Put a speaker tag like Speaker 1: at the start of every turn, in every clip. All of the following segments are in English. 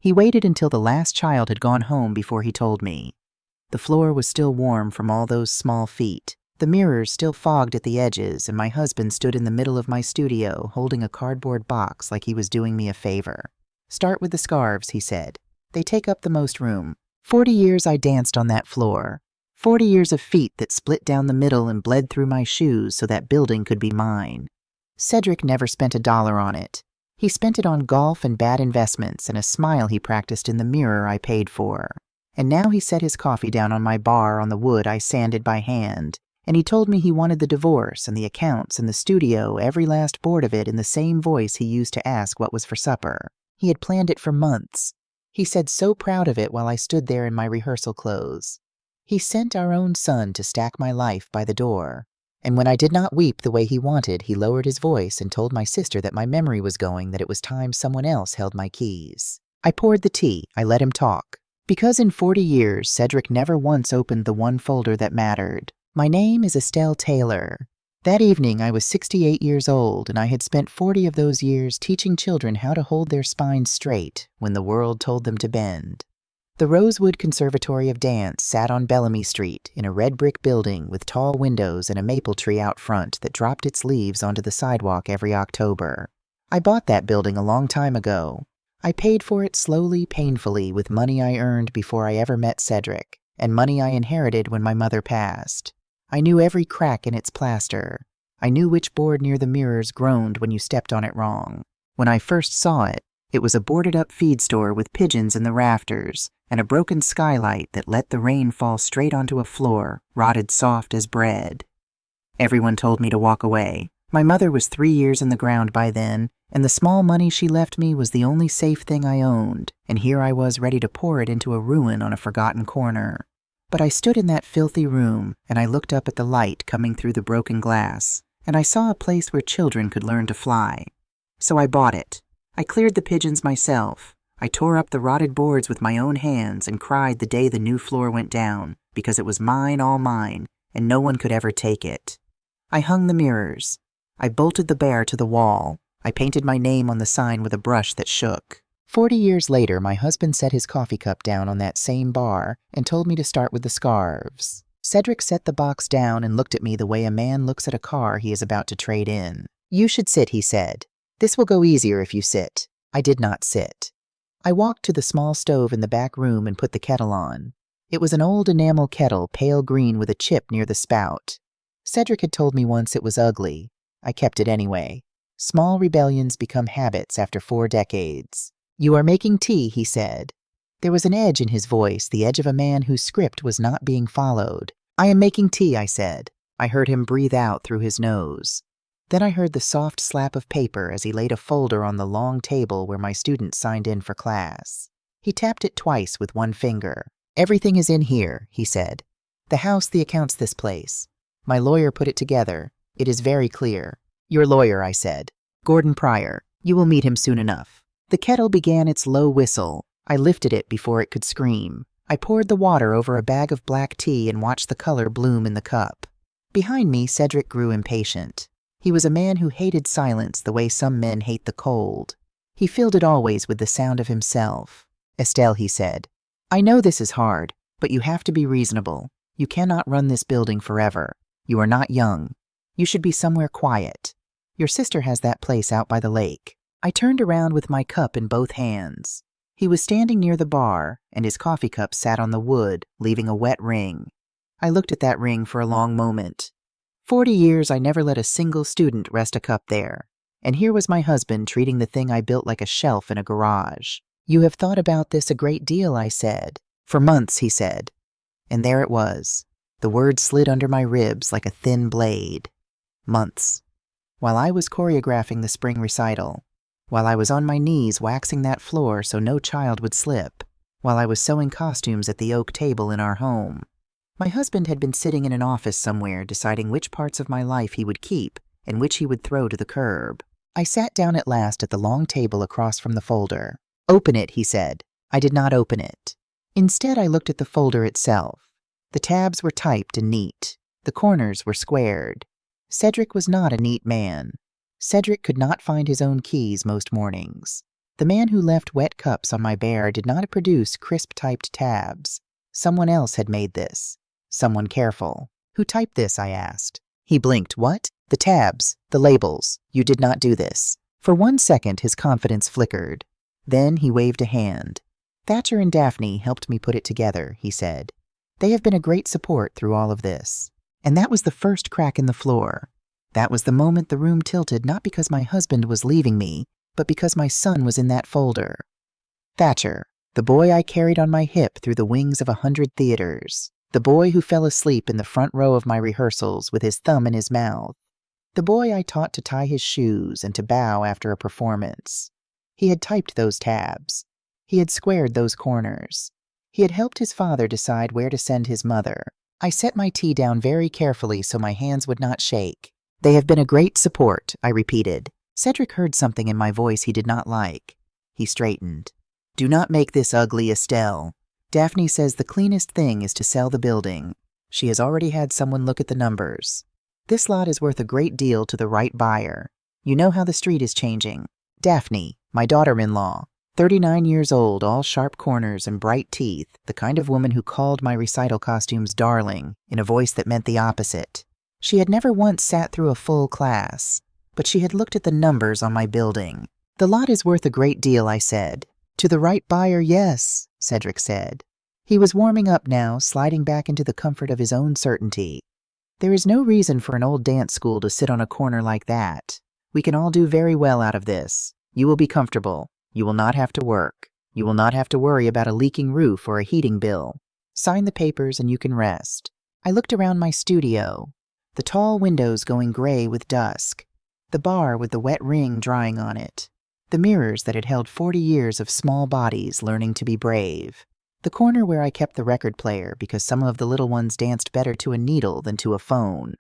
Speaker 1: He waited until the last child had gone home before he told me. The floor was still warm from all those small feet, the mirrors still fogged at the edges, and my husband stood in the middle of my studio holding a cardboard box like he was doing me a favor. "Start with the scarves," he said. "They take up the most room. 40 years I danced on that floor. 40 years of feet that split down the middle and bled through my shoes so that building could be mine." Cedric never spent $1 on it. He spent it on golf and bad investments and a smile he practiced in the mirror I paid for. And now he set his coffee down on my bar on the wood I sanded by hand, and he told me he wanted the divorce and the accounts and the studio, every last board of it, in the same voice he used to ask what was for supper. He had planned it for months. He said so proud of it while I stood there in my rehearsal clothes. He sent our own son to stack my life by the door. And when I did not weep the way he wanted, he lowered his voice and told my sister that my memory was going, that it was time someone else held my keys. I poured the tea. I let him talk. Because in 40 years, Cedric never once opened the one folder that mattered. My name is Estelle Taylor. That evening, I was 68 years old, and I had spent 40 of those years teaching children how to hold their spines straight when the world told them to bend. The Rosewood Conservatory of Dance sat on Bellamy Street in a red brick building with tall windows and a maple tree out front that dropped its leaves onto the sidewalk every October. I bought that building a long time ago. I paid for it slowly, painfully, with money I earned before I ever met Cedric, and money I inherited when my mother passed. I knew every crack in its plaster. I knew which board near the mirrors groaned when you stepped on it wrong. When I first saw it, it was a boarded-up feed store with pigeons in the rafters and a broken skylight that let the rain fall straight onto a floor rotted soft as bread. Everyone told me to walk away. My mother was 3 years in the ground by then, and the small money she left me was the only safe thing I owned, and here I was ready to pour it into a ruin on a forgotten corner. But I stood in that filthy room, and I looked up at the light coming through the broken glass, and I saw a place where children could learn to fly. So I bought it. I cleared the pigeons myself. I tore up the rotted boards with my own hands and cried the day the new floor went down, because it was mine, all mine, and no one could ever take it. I hung the mirrors. I bolted the bear to the wall. I painted my name on the sign with a brush that shook. 40 years later, my husband set his coffee cup down on that same bar and told me to start with the scarves. Cedric set the box down and looked at me the way a man looks at a car he is about to trade in. "You should sit," he said. "This will go easier if you sit." I did not sit. I walked to the small stove in the back room and put the kettle on. It was an old enamel kettle, pale green with a chip near the spout. Cedric had told me once it was ugly. I kept it anyway. Small rebellions become habits after 4 decades. "You are making tea," he said. There was an edge in his voice, the edge of a man whose script was not being followed. "I am making tea," I said. I heard him breathe out through his nose. Then I heard the soft slap of paper as he laid a folder on the long table where my students signed in for class. He tapped it twice with one finger. "Everything is in here," he said. "The house, the accounts, this place. My lawyer put it together. It is very clear." "Your lawyer," I said. "Gordon Pryor. You will meet him soon enough." The kettle began its low whistle. I lifted it before it could scream. I poured the water over a bag of black tea and watched the color bloom in the cup. Behind me, Cedric grew impatient. He was a man who hated silence the way some men hate the cold. He filled it always with the sound of himself. "Estelle," he said, "I know this is hard, but you have to be reasonable. You cannot run this building forever. You are not young. You should be somewhere quiet. Your sister has that place out by the lake." I turned around with my cup in both hands. He was standing near the bar, and his coffee cup sat on the wood, leaving a wet ring. I looked at that ring for a long moment. 40 years I never let a single student rest a cup there. And here was my husband treating the thing I built like a shelf in a garage. "You have thought about this a great deal," I said. "For months," he said. And there it was. The word slid under my ribs like a thin blade. Months. While I was choreographing the spring recital. While I was on my knees waxing that floor so no child would slip. While I was sewing costumes at the oak table in our home. My husband had been sitting in an office somewhere deciding which parts of my life he would keep and which he would throw to the curb. I sat down at last at the long table across from the folder. "Open it," he said. I did not open it. Instead, I looked at the folder itself. The tabs were typed and neat. The corners were squared. Cedric was not a neat man. Cedric could not find his own keys most mornings. The man who left wet cups on my bear did not produce crisp-typed tabs. Someone else had made this. Someone careful. Who typed this, I asked. He blinked. What? The tabs, the labels. You did not do this. For 1 second, his confidence flickered. Then he waved a hand. Thatcher and Daphne helped me put it together, he said. They have been a great support through all of this. And that was the first crack in the floor. That was the moment the room tilted, not because my husband was leaving me, but because my son was in that folder. Thatcher, the boy I carried on my hip through the wings of 100 theaters. The boy who fell asleep in the front row of my rehearsals with his thumb in his mouth. The boy I taught to tie his shoes and to bow after a performance. He had typed those tabs. He had squared those corners. He had helped his father decide where to send his mother. I set my tea down very carefully so my hands would not shake. They have been a great support, I repeated. Cedric heard something in my voice he did not like. He straightened. Do not make this ugly, Estelle. Daphne says the cleanest thing is to sell the building. She has already had someone look at the numbers. This lot is worth a great deal to the right buyer. You know how the street is changing. Daphne, my daughter-in-law, 39 years old, all sharp corners and bright teeth, the kind of woman who called my recital costumes darling in a voice that meant the opposite. She had never once sat through a full class, but she had looked at the numbers on my building. The lot is worth a great deal, I said. To the right buyer, yes, Cedric said. He was warming up now, sliding back into the comfort of his own certainty. There is no reason for an old dance school to sit on a corner like that. We can all do very well out of this. You will be comfortable. You will not have to work. You will not have to worry about a leaking roof or a heating bill. Sign the papers and you can rest. I looked around my studio. The tall windows going gray with dusk. The bar with the wet ring drying on it. The mirrors that had held 40 years of small bodies learning to be brave. The corner where I kept the record player because some of the little ones danced better to a needle than to a phone.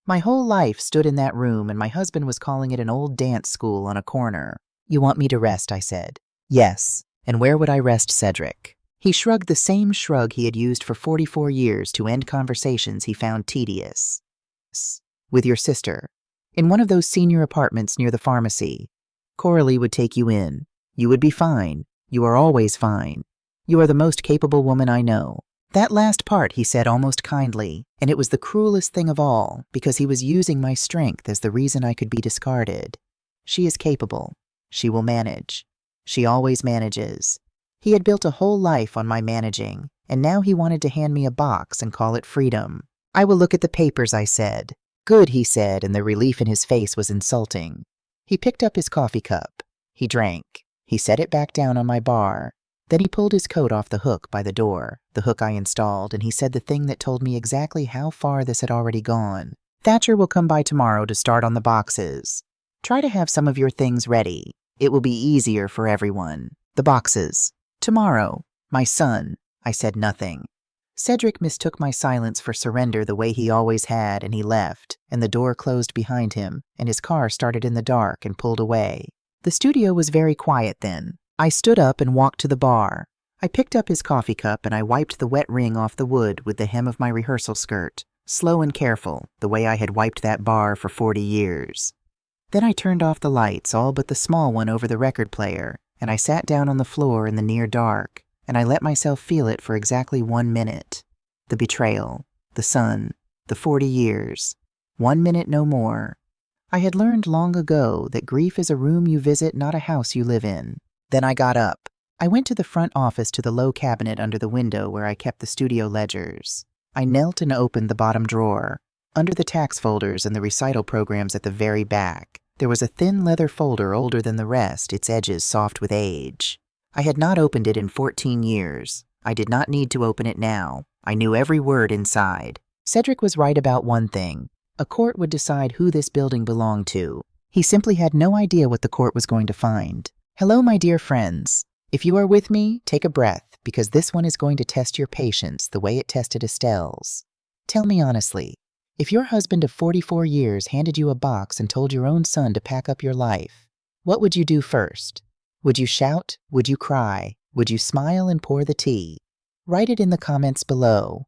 Speaker 1: My whole life stood in that room and my husband was calling it an old dance school on a corner. You want me to rest, I said. Yes. And where would I rest, Cedric? He shrugged the same shrug he had used for 44 years to end conversations he found tedious. With your sister. In one of those senior apartments near the pharmacy. Coralie would take you in. You would be fine. You are always fine. You are the most capable woman I know. That last part he said almost kindly, and it was the cruelest thing of all, because he was using my strength as the reason I could be discarded. She is capable. She will manage. She always manages. He had built a whole life on my managing, and now he wanted to hand me a box and call it freedom. I will look at the papers, I said. Good, he said, and the relief in his face was insulting. He picked up his coffee cup. He drank. He set it back down on my bar. Then he pulled his coat off the hook by the door, the hook I installed, and he said the thing that told me exactly how far this had already gone. Thatcher will come by tomorrow to start on the boxes. Try to have some of your things ready. It will be easier for everyone. The boxes. Tomorrow. My son. I said nothing. Cedric mistook my silence for surrender the way he always had, and he left, and the door closed behind him, and his car started in the dark and pulled away. The studio was very quiet then. I stood up and walked to the bar. I picked up his coffee cup and I wiped the wet ring off the wood with the hem of my rehearsal skirt, slow and careful, the way I had wiped that bar for 40 years. Then I turned off the lights, all but the small one over the record player, and I sat down on the floor in the near dark, and I let myself feel it for exactly 1 minute. The betrayal, the sun, the 40 years. 1 minute, no more. I had learned long ago that grief is a room you visit, not a house you live in. Then I got up. I went to the front office to the low cabinet under the window where I kept the studio ledgers. I knelt and opened the bottom drawer. Under the tax folders and the recital programs at the very back, there was a thin leather folder older than the rest, its edges soft with age. I had not opened it in 14 years. I did not need to open it now. I knew every word inside. Cedric was right about one thing. A court would decide who this building belonged to. He simply had no idea what the court was going to find. Hello, my dear friends. If you are with me, take a breath, because this one is going to test your patience the way it tested Estelle's. Tell me honestly, if your husband of 44 years handed you a box and told your own son to pack up your life, what would you do first? Would you shout? Would you cry? Would you smile and pour the tea? Write it in the comments below.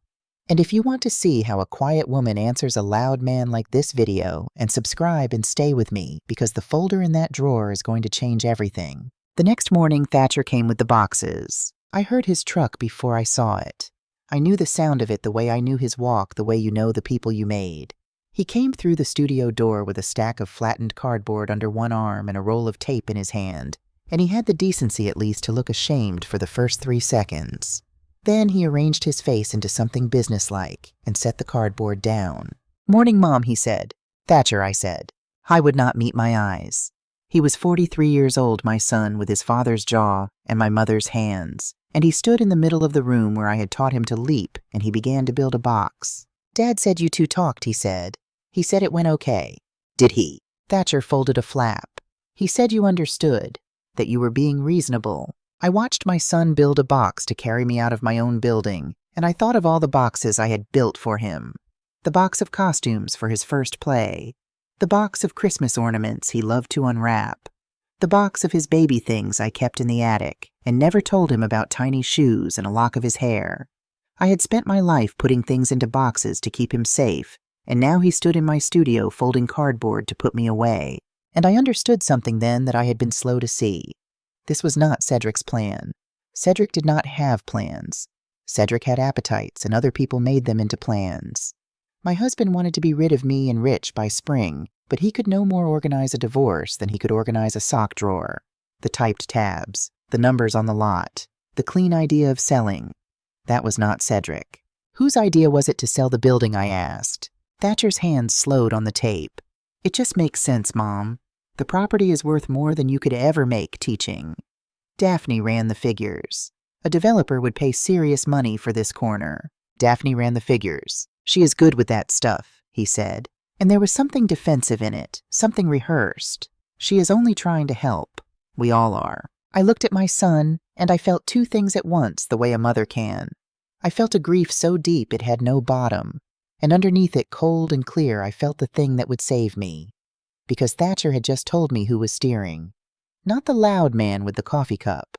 Speaker 1: And if you want to see how a quiet woman answers a loud man like this video, and subscribe and stay with me, because the folder in that drawer is going to change everything. The next morning, Thatcher came with the boxes. I heard his truck before I saw it. I knew the sound of it the way I knew his walk, the way you know the people you made. He came through the studio door with a stack of flattened cardboard under one arm and a roll of tape in his hand, and he had the decency at least to look ashamed for the first 3 seconds. Then he arranged his face into something businesslike and set the cardboard down. "Morning, Mom," he said. "Thatcher," I said. I would not meet my eyes. He was 43 years old, my son, with his father's jaw and my mother's hands, and he stood in the middle of the room where I had taught him to leap, and he began to build a box. "Dad said you two talked," he said. "He said it went okay." "Did he?" Thatcher folded a flap. "He said you understood, that you were being reasonable." I watched my son build a box to carry me out of my own building, and I thought of all the boxes I had built for him. The box of costumes for his first play. The box of Christmas ornaments he loved to unwrap. The box of his baby things I kept in the attic and never told him about tiny shoes and a lock of his hair. I had spent my life putting things into boxes to keep him safe, and now he stood in my studio folding cardboard to put me away. And I understood something then that I had been slow to see. This was not Cedric's plan. Cedric did not have plans. Cedric had appetites, and other people made them into plans. My husband wanted to be rid of me and rich by spring, but he could no more organize a divorce than he could organize a sock drawer. The typed tabs, the numbers on the lot, the clean idea of selling. That was not Cedric. Whose idea was it to sell the building, I asked. Thatcher's hands slowed on the tape. "It just makes sense, Mom. The property is worth more than you could ever make teaching." Daphne ran the figures. A developer would pay serious money for this corner. Daphne ran the figures. "She is good with that stuff," he said. And there was something defensive in it, something rehearsed. "She is only trying to help. We all are." I looked at my son, and I felt 2 things at once the way a mother can. I felt a grief so deep it had no bottom, and underneath it, cold and clear, I felt the thing that would save me. Because Thatcher had just told me who was steering. Not the loud man with the coffee cup.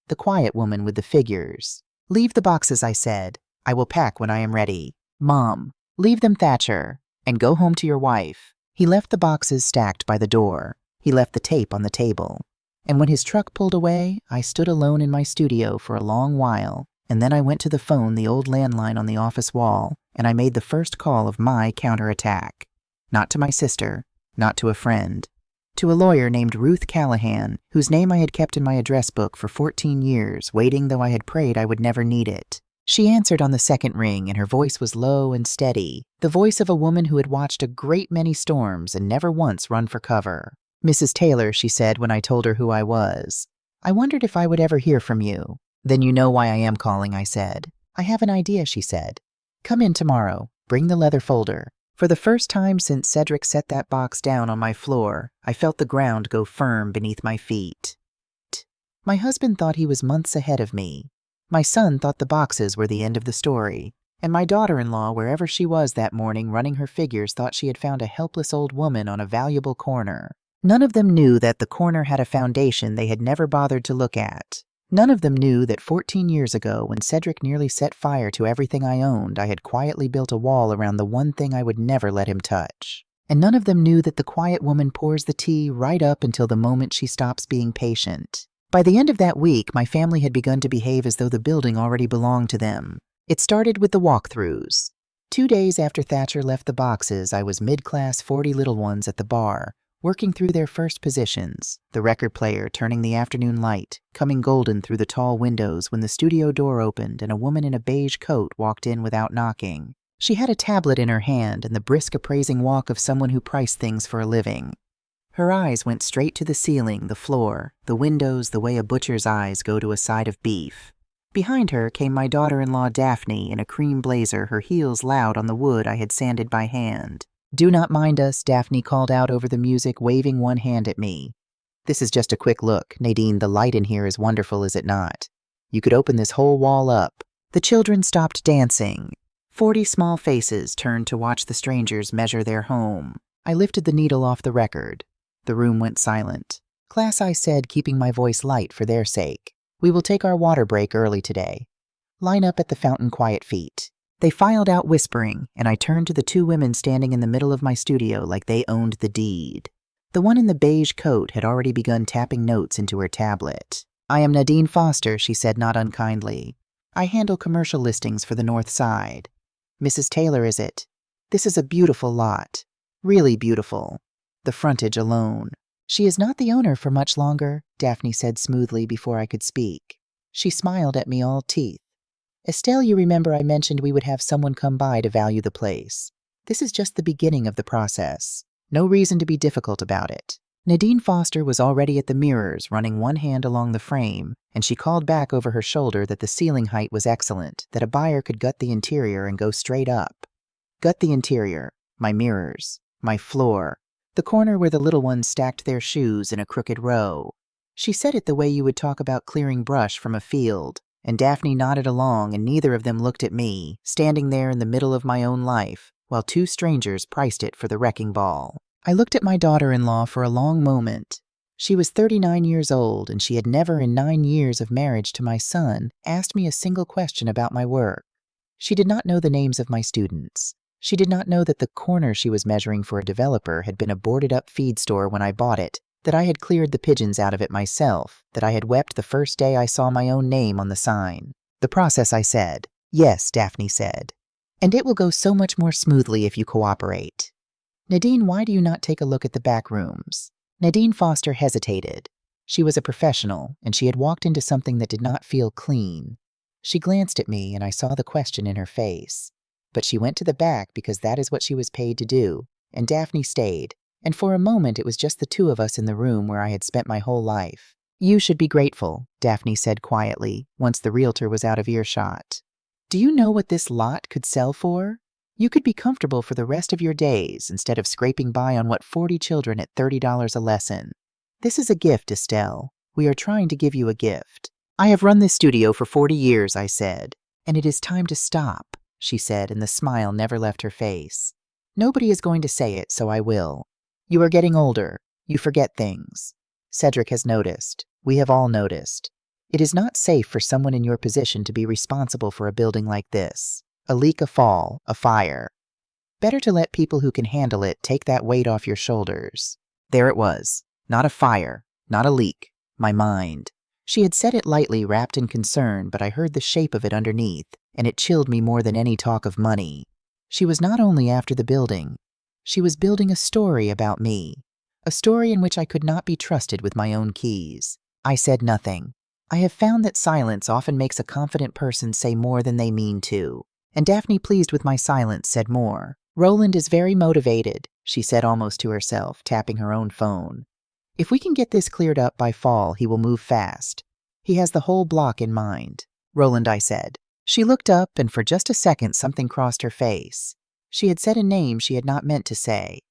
Speaker 1: The quiet woman with the figures. "Leave the boxes," I said. "I will pack when I am ready." "Mom, leave them, Thatcher, and go home to your wife." He left the boxes stacked by the door. He left the tape on the table. And when his truck pulled away, I stood alone in my studio for a long while, and then I went to the phone, the old landline on the office wall, and I made the first call of my counterattack. Not to my sister, not to a friend. To a lawyer named Ruth Callahan, whose name I had kept in my address book for 14 years, waiting though I had prayed I would never need it. She answered on the second ring, and her voice was low and steady, the voice of a woman who had watched a great many storms and never once run for cover. "Mrs. Taylor," she said when I told her who I was. "I wondered if I would ever hear from you." "Then you know why I am calling," I said. "I have an idea," she said. "Come in tomorrow. Bring the leather folder." For the first time since Cedric set that box down on my floor, I felt the ground go firm beneath my feet. My husband thought he was months ahead of me. My son thought the boxes were the end of the story. And my daughter-in-law, wherever she was that morning running her figures, thought she had found a helpless old woman on a valuable corner. None of them knew that the corner had a foundation they had never bothered to look at. None of them knew that 14 years ago, when Cedric nearly set fire to everything I owned, I had quietly built a wall around the one thing I would never let him touch. And none of them knew that the quiet woman pours the tea right up until the moment she stops being patient. By the end of that week, my family had begun to behave as though the building already belonged to them. It started with the walkthroughs. 2 days after Thatcher left the boxes, I was mid-class 40 little ones at the bar, working through their first positions, the record player turning the afternoon light, coming golden through the tall windows when the studio door opened and a woman in a beige coat walked in without knocking. She had a tablet in her hand and the brisk appraising walk of someone who priced things for a living. Her eyes went straight to the ceiling, the floor, the windows, the way a butcher's eyes go to a side of beef. Behind her came my daughter-in-law Daphne in a cream blazer, her heels loud on the wood I had sanded by hand. "Do not mind us," Daphne called out over the music, waving one hand at me. "This is just a quick look. Nadine, the light in here is wonderful, is it not? You could open this whole wall up." The children stopped dancing. 40 small faces turned to watch the strangers measure their home. I lifted the needle off the record. The room went silent. "Class," I said, keeping my voice light for their sake. "We will take our water break early today. Line up at the fountain, quiet feet." They filed out whispering, and I turned to the 2 women standing in the middle of my studio like they owned the deed. The one in the beige coat had already begun tapping notes into her tablet. "I am Nadine Foster," she said not unkindly. "I handle commercial listings for the North Side." "Mrs. Taylor, is it? This is a beautiful lot. Really beautiful. The frontage alone." "She is not the owner for much longer," Daphne said smoothly before I could speak. She smiled at me all teeth. "Estelle, you remember I mentioned we would have someone come by to value the place. This is just the beginning of the process. No reason to be difficult about it." Nadine Foster was already at the mirrors, running one hand along the frame, and she called back over her shoulder that the ceiling height was excellent, that a buyer could gut the interior and go straight up. Gut the interior, my mirrors, my floor, the corner where the little ones stacked their shoes in a crooked row. She said it the way you would talk about clearing brush from a field, and Daphne nodded along, and neither of them looked at me, standing there in the middle of my own life, while two strangers priced it for the wrecking ball. I looked at my daughter-in-law for a long moment. She was 39 years old, and she had never in 9 years of marriage to my son asked me a single question about my work. She did not know the names of my students. She did not know that the corner she was measuring for a developer had been a boarded-up feed store when I bought it, that I had cleared the pigeons out of it myself, that I had wept the first day I saw my own name on the sign. "The process," I said. "Yes," Daphne said. "And it will go so much more smoothly if you cooperate. Nadine, why do you not take a look at the back rooms?" Nadine Foster hesitated. She was a professional, and she had walked into something that did not feel clean. She glanced at me, and I saw the question in her face. But she went to the back because that is what she was paid to do, and Daphne stayed, and for a moment it was just the two of us in the room where I had spent my whole life. "You should be grateful," Daphne said quietly, once the realtor was out of earshot. "Do you know what this lot could sell for? You could be comfortable for the rest of your days instead of scraping by on what 40 children at $30 a lesson. This is a gift, Estelle. We are trying to give you a gift." "I have run this studio for 40 years, I said. "And it is time to stop," she said, and the smile never left her face. "Nobody is going to say it, so I will. You are getting older. You forget things. Cedric has noticed. We have all noticed. It is not safe for someone in your position to be responsible for a building like this. A leak, a fall, a fire. Better to let people who can handle it take that weight off your shoulders." There it was. Not a fire, not a leak. My mind. She had said it lightly, wrapped in concern, but I heard the shape of it underneath, and it chilled me more than any talk of money. She was not only after the building. She was building a story about me. A story in which I could not be trusted with my own keys. I said nothing. I have found that silence often makes a confident person say more than they mean to. And Daphne, pleased with my silence, said more. "Roland is very motivated," she said almost to herself, tapping her own phone. "If we can get this cleared up by fall, he will move fast. He has the whole block in mind." "Roland," I said. She looked up, and for just a second something crossed her face. She had said a name she had not meant to say.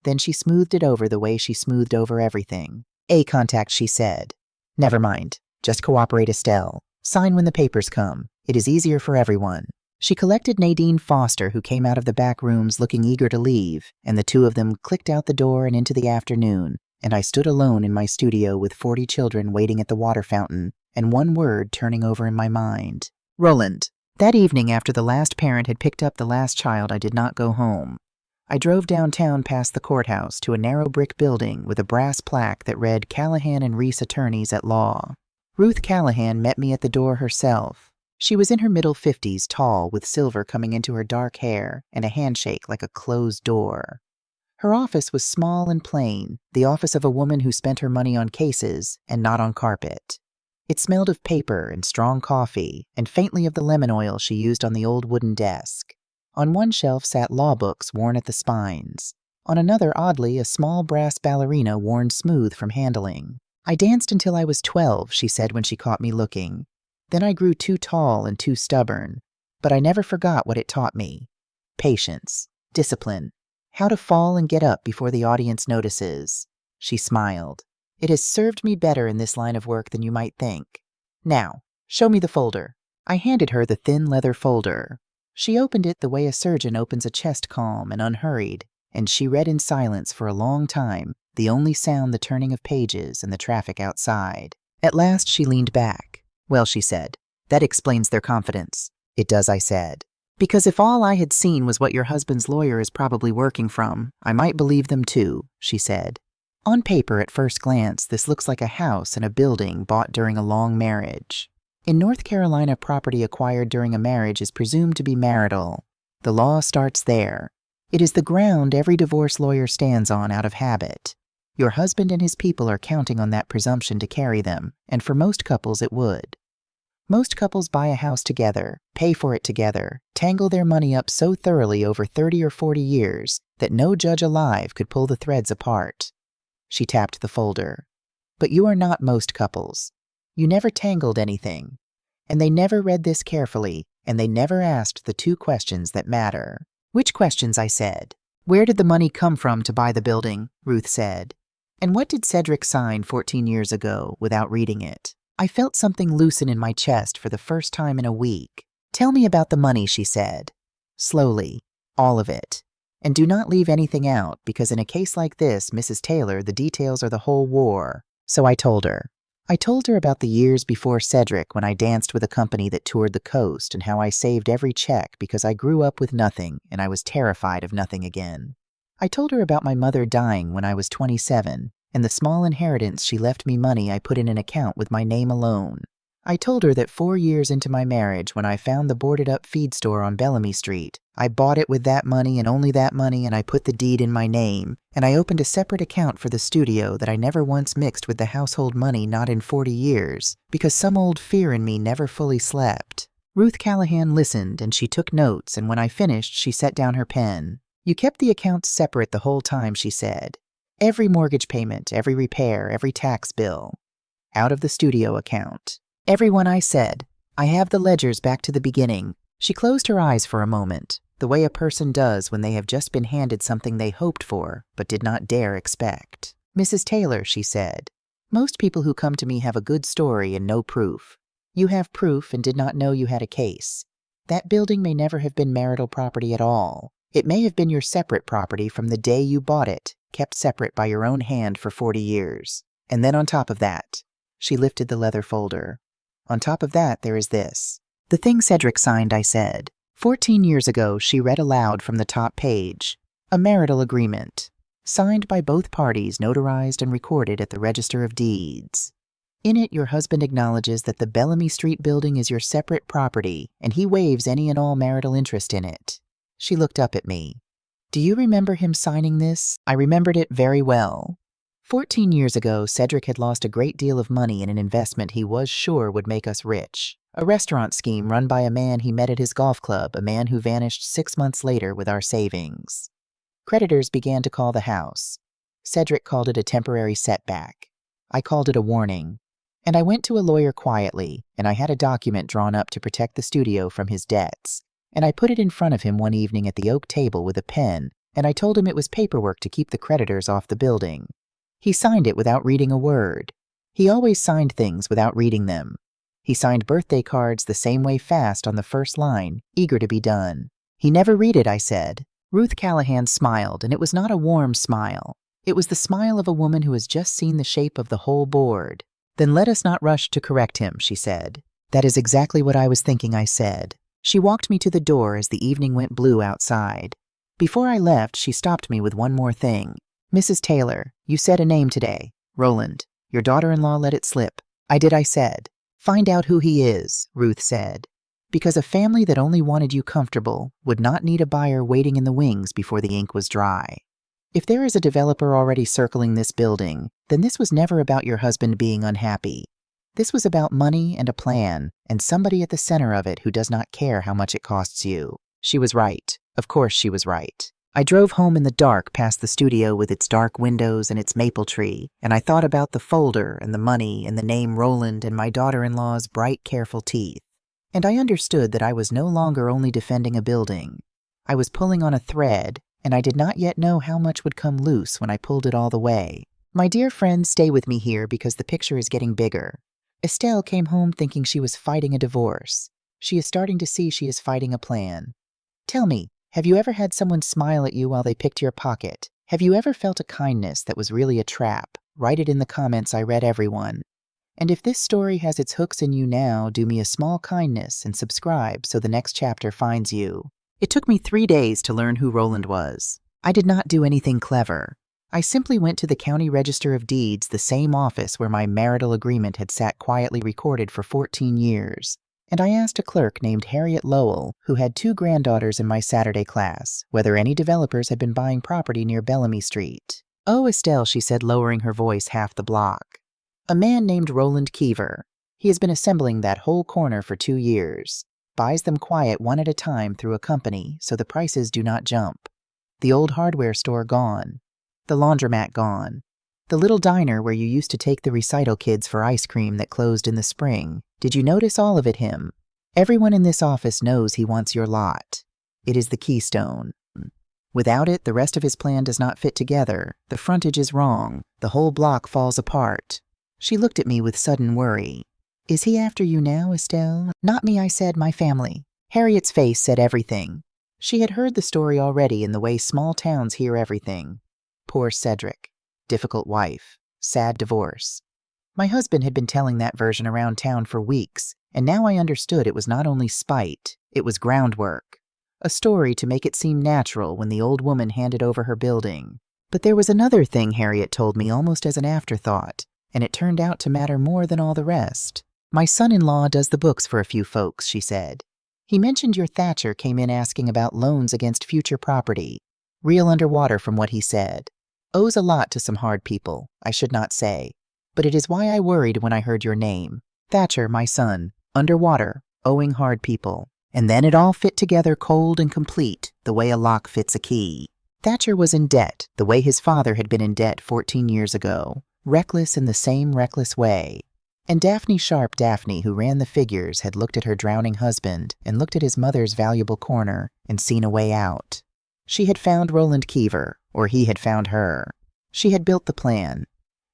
Speaker 1: Then she smoothed it over the way she smoothed over everything. "A contact," she said. "Never mind. Just cooperate, Estelle. Sign when the papers come. It is easier for everyone." She collected Nadine Foster, who came out of the back rooms looking eager to leave, and the two of them clicked out the door and into the afternoon, and I stood alone in my studio with 40 children waiting at the water fountain, and one word turning over in my mind. Roland. That evening, after the last parent had picked up the last child, I did not go home. I drove downtown past the courthouse to a narrow brick building with a brass plaque that read Callahan and Reese Attorneys at Law. Ruth Callahan met me at the door herself. She was in her middle 50s, tall, with silver coming into her dark hair, and a handshake like a closed door. Her office was small and plain, the office of a woman who spent her money on cases and not on carpet. It smelled of paper and strong coffee, and faintly of the lemon oil she used on the old wooden desk. On one shelf sat law books worn at the spines. On another, oddly, a small brass ballerina worn smooth from handling. "I danced until I was 12, she said when she caught me looking. Then I grew too tall and too stubborn, but I never forgot what it taught me. Patience, discipline, how to fall and get up before the audience notices." She smiled. "It has served me better in this line of work than you might think. Now, show me the folder." I handed her the thin leather folder. She opened it the way a surgeon opens a chest, calm and unhurried, and she read in silence for a long time, the only sound the turning of pages and the traffic outside. At last she leaned back. "Well," she said, "that explains their confidence." "It does," I said. "Because if all I had seen was what your husband's lawyer is probably working from, I might believe them too," she said. On paper, at first glance, this looks like a house and a building bought during a long marriage. In North Carolina, property acquired during a marriage is presumed to be marital. The law starts there. It is the ground every divorce lawyer stands on out of habit. Your husband and his people are counting on that presumption to carry them, and for most couples it would. Most couples buy a house together, pay for it together, tangle their money up so thoroughly over 30 or 40 years that no judge alive could pull the threads apart. She tapped the folder. But you are not most couples. You never tangled anything. And they never read this carefully, and they never asked the two questions that matter. Which questions? I said. Where did the money come from to buy the building? Ruth said. And what did Cedric sign 14 years ago without reading it? I felt something loosen in my chest for the first time in a week. Tell me about the money, she said. Slowly. All of it. And do not leave anything out, because in a case like this, Mrs. Taylor, the details are the whole war. So I told her. I told her about the years before Cedric when I danced with a company that toured the coast and how I saved every check because I grew up with nothing and I was terrified of nothing again. I told her about my mother dying when I was 27 and the small inheritance she left me money I put in an account with my name alone. I told her that 4 years into my marriage, when I found the boarded-up feed store on Bellamy Street, I bought it with that money and only that money, and I put the deed in my name, and I opened a separate account for the studio that I never once mixed with the household money, not in 40 years, because some old fear in me never fully slept. Ruth Callahan listened, and she took notes, and when I finished, she set down her pen. You kept the accounts separate the whole time, she said. Every mortgage payment, every repair, every tax bill. Out of the studio account. Everyone, I said. I have the ledgers back to the beginning. She closed her eyes for a moment, the way a person does when they have just been handed something they hoped for but did not dare expect. Mrs. Taylor, she said, most people who come to me have a good story and no proof. You have proof and did not know you had a case. That building may never have been marital property at all. It may have been your separate property from the day you bought it, kept separate by your own hand for 40 years. And then on top of that, she lifted the leather folder. On top of that, there is this. The thing Cedric signed, I said. 14 years ago, she read aloud from the top page. A marital agreement. Signed by both parties, notarized and recorded at the Register of Deeds. In it, your husband acknowledges that the Bellamy Street building is your separate property, and he waives any and all marital interest in it. She looked up at me. Do you remember him signing this? I remembered it very well. 14 years ago, Cedric had lost a great deal of money in an investment he was sure would make us rich. A restaurant scheme run by a man he met at his golf club, a man who vanished 6 months later with our savings. Creditors began to call the house. Cedric called it a temporary setback. I called it a warning. And I went to a lawyer quietly, and I had a document drawn up to protect the studio from his debts. And I put it in front of him one evening at the oak table with a pen, and I told him it was paperwork to keep the creditors off the building. He signed it without reading a word. He always signed things without reading them. He signed birthday cards the same way fast on the first line, eager to be done. He never read it, I said. Ruth Callahan smiled, and it was not a warm smile. It was the smile of a woman who has just seen the shape of the whole board. Then let us not rush to correct him, she said. That is exactly what I was thinking, I said. She walked me to the door as the evening went blue outside. Before I left, she stopped me with one more thing. Mrs. Taylor, you said a name today. Roland. Your daughter-in-law let it slip. I did, I said. Find out who he is, Ruth said. Because a family that only wanted you comfortable would not need a buyer waiting in the wings before the ink was dry. If there is a developer already circling this building, then this was never about your husband being unhappy. This was about money and a plan, and somebody at the center of it who does not care how much it costs you. She was right. Of course she was right. I drove home in the dark past the studio with its dark windows and its maple tree, and I thought about the folder and the money and the name Roland and my daughter-in-law's bright, careful teeth. And I understood that I was no longer only defending a building. I was pulling on a thread, and I did not yet know how much would come loose when I pulled it all the way. My dear friends, stay with me here because the picture is getting bigger. Estelle came home thinking she was fighting a divorce. She is starting to see she is fighting a plan. Tell me, have you ever had someone smile at you while they picked your pocket? Have you ever felt a kindness that was really a trap? Write it in the comments. I read everyone. And if this story has its hooks in you now, do me a small kindness and subscribe so the next chapter finds you. It took me 3 days to learn who Roland was. I did not do anything clever. I simply went to the county register of deeds, the same office where my marital agreement had sat quietly recorded for 14 years, and I asked a clerk named Harriet Lowell, who had 2 granddaughters in my Saturday class, whether any developers had been buying property near Bellamy Street. "Oh, Estelle," she said, lowering her voice half the block. "A man named Roland Keever. He has been assembling that whole corner for 2 years. Buys them quiet one at a time through a company, so the prices do not jump. The old hardware store gone. The laundromat gone. The little diner where you used to take the recital kids for ice cream that closed in the spring. Did you notice all of it him? Everyone in this office knows he wants your lot. It is the keystone. Without it, the rest of his plan does not fit together. The frontage is wrong. The whole block falls apart." She looked at me with sudden worry. "Is he after you now, Estelle?" "Not me," I said, "my family." Harriet's face said everything. She had heard the story already in the way small towns hear everything. Poor Cedric. Difficult wife. Sad divorce. My husband had been telling that version around town for weeks, and now I understood it was not only spite, it was groundwork. A story to make it seem natural when the old woman handed over her building. But there was another thing Harriet told me almost as an afterthought, and it turned out to matter more than all the rest. "My son-in-law does the books for a few folks," she said. "He mentioned your Thatcher came in asking about loans against future property. Real underwater from what he said. Owes a lot to some hard people, I should not say. But it is why I worried when I heard your name. Thatcher, my son. Underwater, owing hard people. And then it all fit together cold and complete, the way a lock fits a key. Thatcher was in debt, the way his father had been in debt 14 years ago. Reckless in the same reckless way. And Daphne Sharp Daphne, who ran the figures, had looked at her drowning husband and looked at his mother's valuable corner and seen a way out. She had found Roland Keever, or he had found her. She had built the plan,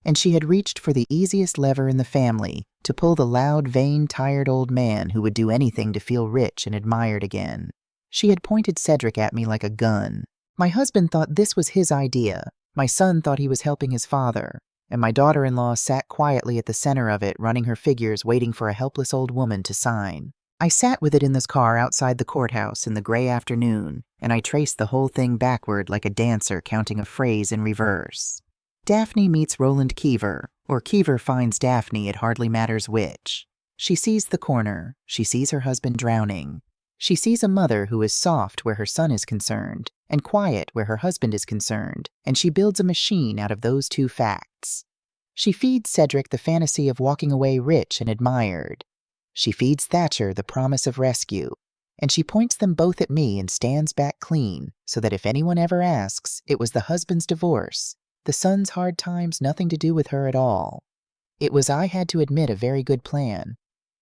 Speaker 1: and she had reached for the easiest lever in the family to pull the loud, vain, tired old man who would do anything to feel rich and admired again. She had pointed Cedric at me like a gun. My husband thought this was his idea. My son thought he was helping his father. And my daughter-in-law sat quietly at the center of it, running her figures, waiting for a helpless old woman to sign. I sat with it in this car outside the courthouse in the gray afternoon, and I traced the whole thing backward like a dancer counting a phrase in reverse. Daphne meets Roland Keever, or Keever finds Daphne, it hardly matters which. She sees the corner. She sees her husband drowning. She sees a mother who is soft where her son is concerned, and quiet where her husband is concerned, and she builds a machine out of those 2 facts. She feeds Cedric the fantasy of walking away rich and admired. She feeds Thatcher the promise of rescue, and she points them both at me and stands back clean, so that if anyone ever asks, it was the husband's divorce, the son's hard times, nothing to do with her at all. It was, I had to admit, a very good plan.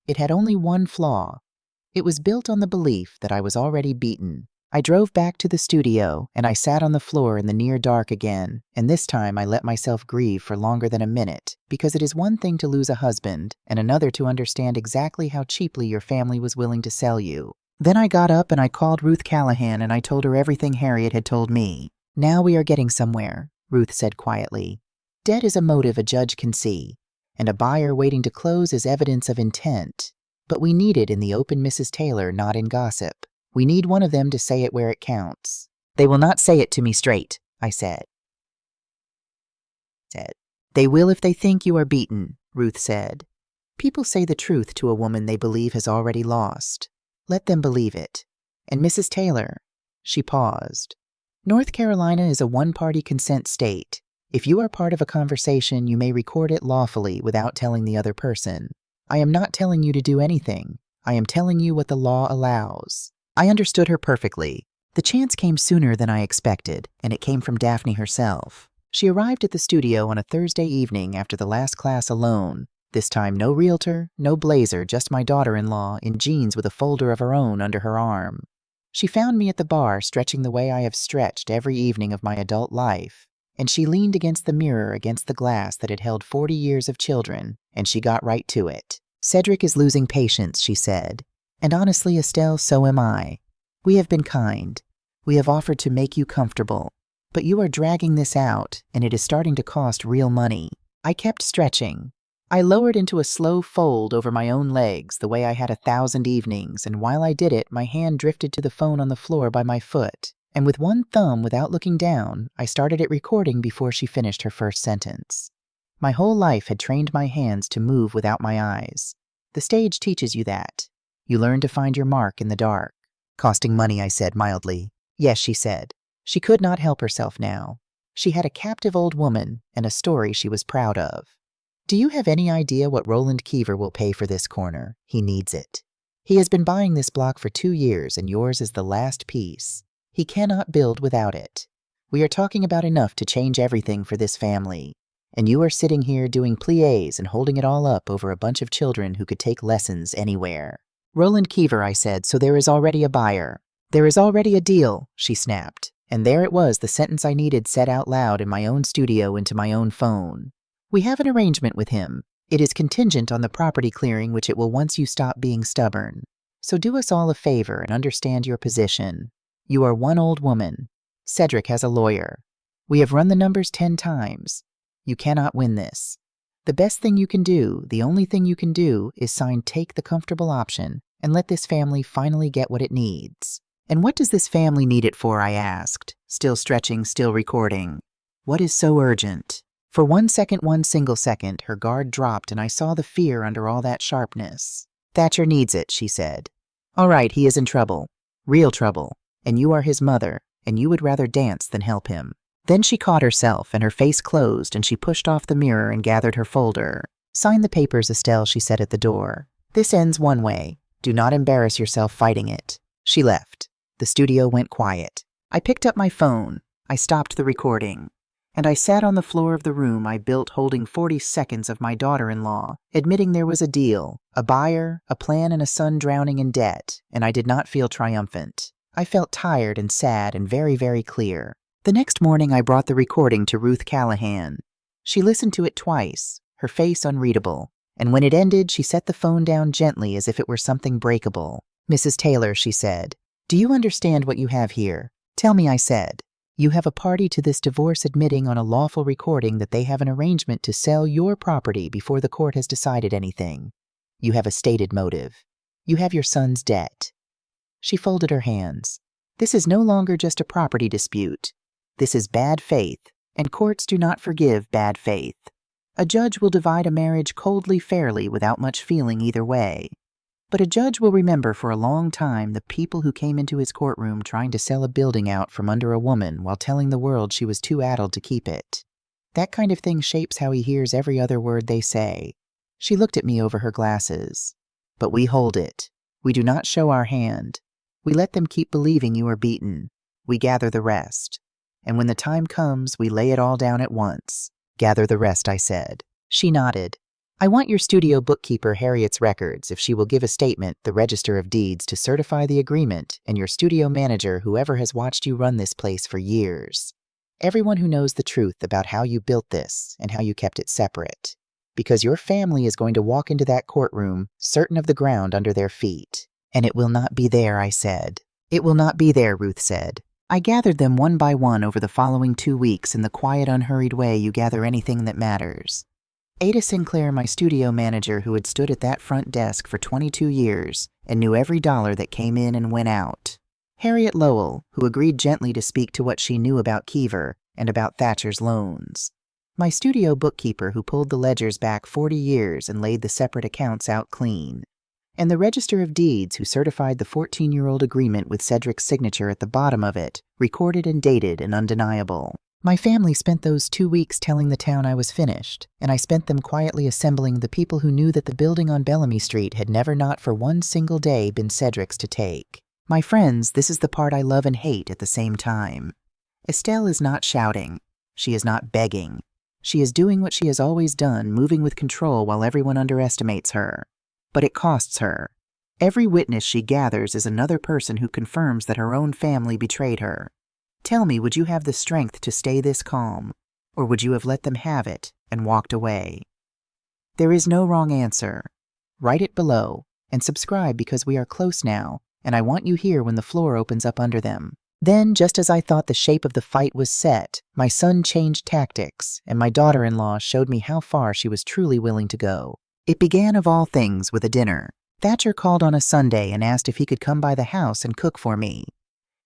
Speaker 1: It had only one flaw. It was built on the belief that I was already beaten. I drove back to the studio, and I sat on the floor in the near dark again, and this time I let myself grieve for longer than a minute, because it is one thing to lose a husband, and another to understand exactly how cheaply your family was willing to sell you. Then I got up and I called Ruth Callahan and I told her everything Harriet had told me. "Now we are getting somewhere," Ruth said quietly. "Debt is a motive a judge can see, and a buyer waiting to close is evidence of intent. But we need it in the open, Mrs. Taylor, not in gossip. We need one of them to say it where it counts." "They will not say it to me straight," I said. "They will if they think you are beaten," Ruth said. "People say the truth to a woman they believe has already lost. Let them believe it. And Mrs. Taylor," she paused, "North Carolina is a one-party consent state. If you are part of a conversation, you may record it lawfully without telling the other person. I am not telling you to do anything. I am telling you what the law allows." I understood her perfectly. The chance came sooner than I expected, and it came from Daphne herself. She arrived at the studio on a Thursday evening after the last class alone. This time no realtor, no blazer, just my daughter-in-law in jeans with a folder of her own under her arm. She found me at the bar stretching the way I have stretched every evening of my adult life, and she leaned against the mirror against the glass that had held 40 years of children, and she got right to it. "Cedric is losing patience," she said. "And honestly, Estelle, so am I. We have been kind. We have offered to make you comfortable. But you are dragging this out, and it is starting to cost real money." I kept stretching. I lowered into a slow fold over my own legs the way I had 1,000 evenings, and while I did it, my hand drifted to the phone on the floor by my foot, And with one thumb without looking down, I started it recording before she finished her first sentence. My whole life had trained my hands to move without my eyes. The stage teaches you that. You learn to find your mark in the dark. Costing money, I said mildly. Yes, she said. She could not help herself now. She had a captive old woman and a story she was proud of. Do you have any idea what Roland Keever will pay for this corner? He needs it. He has been buying this block for 2 years, and yours is the last piece. He cannot build without it. We are talking about enough to change everything for this family. And you are sitting here doing pliés and holding it all up over a bunch of children who could take lessons anywhere. Roland Keever, I said, so there is already a buyer. There is already a deal, she snapped. And there it was, the sentence I needed said out loud in my own studio into my own phone. We have an arrangement with him. It is contingent on the property clearing, which it will once you stop being stubborn. So do us all a favor and understand your position. You are one old woman. Cedric has a lawyer. We have run the numbers 10 times. You cannot win this. The best thing you can do, the only thing you can do, is sign take the comfortable option and let this family finally get what it needs. And what does this family need it for, I asked, still stretching, still recording. What is so urgent? For 1 second, one single second, her guard dropped and I saw the fear under all that sharpness. Thatcher needs it, she said. All right, he is in trouble. Real trouble. And you are his mother, and you would rather dance than help him. Then she caught herself and her face closed and she pushed off the mirror and gathered her folder. Sign the papers, Estelle, she said at the door. This ends one way. Do not embarrass yourself fighting it. She left. The studio went quiet. I picked up my phone. I stopped the recording. And I sat on the floor of the room I built holding 40 seconds of my daughter-in-law, admitting there was a deal, a buyer, a plan, and a son drowning in debt, and I did not feel triumphant. I felt tired and sad and very, very clear. The next morning I brought the recording to Ruth Callahan. She listened to it twice, her face unreadable, and when it ended she set the phone down gently as if it were something breakable. Mrs. Taylor, she said, do you understand what you have here? Tell me, I said. You have a party to this divorce admitting on a lawful recording that they have an arrangement to sell your property before the court has decided anything. You have a stated motive. You have your son's debt. She folded her hands. This is no longer just a property dispute. This is bad faith, and courts do not forgive bad faith. A judge will divide a marriage coldly, fairly, without much feeling either way. But a judge will remember for a long time the people who came into his courtroom trying to sell a building out from under a woman while telling the world she was too addled to keep it. That kind of thing shapes how he hears every other word they say. She looked at me over her glasses. But we hold it. We do not show our hand. We let them keep believing you are beaten. We gather the rest. And when the time comes, we lay it all down at once. Gather the rest, I said. She nodded. I want your studio bookkeeper Harriet's records if she will give a statement, the Register of Deeds, to certify the agreement, and your studio manager, whoever has watched you run this place for years. Everyone who knows the truth about how you built this and how you kept it separate. Because your family is going to walk into that courtroom certain of the ground under their feet. And it will not be there, I said. It will not be there, Ruth said. I gathered them one by one over the following 2 weeks in the quiet, unhurried way you gather anything that matters. Ada Sinclair, my studio manager, who had stood at that front desk for 22 years and knew every dollar that came in and went out. Harriet Lowell, who agreed gently to speak to what she knew about Keever and about Thatcher's loans. My studio bookkeeper, who pulled the ledgers back 40 years and laid the separate accounts out clean. And the Register of Deeds, who certified the 14-year-old agreement with Cedric's signature at the bottom of it, recorded and dated and undeniable. My family spent those 2 weeks telling the town I was finished, and I spent them quietly assembling the people who knew that the building on Bellamy Street had never not for one single day been Cedric's to take. My friends, this is the part I love and hate at the same time. Estelle is not shouting. She is not begging. She is doing what she has always done, moving with control while everyone underestimates her. But it costs her. Every witness she gathers is another person who confirms that her own family betrayed her. Tell me, would you have the strength to stay this calm, or would you have let them have it and walked away? There is no wrong answer. Write it below, and subscribe because we are close now, and I want you here when the floor opens up under them. Then, just as I thought the shape of the fight was set, my son changed tactics, and my daughter-in-law showed me how far she was truly willing to go. It began, of all things, with a dinner. Thatcher called on a Sunday and asked if he could come by the house and cook for me.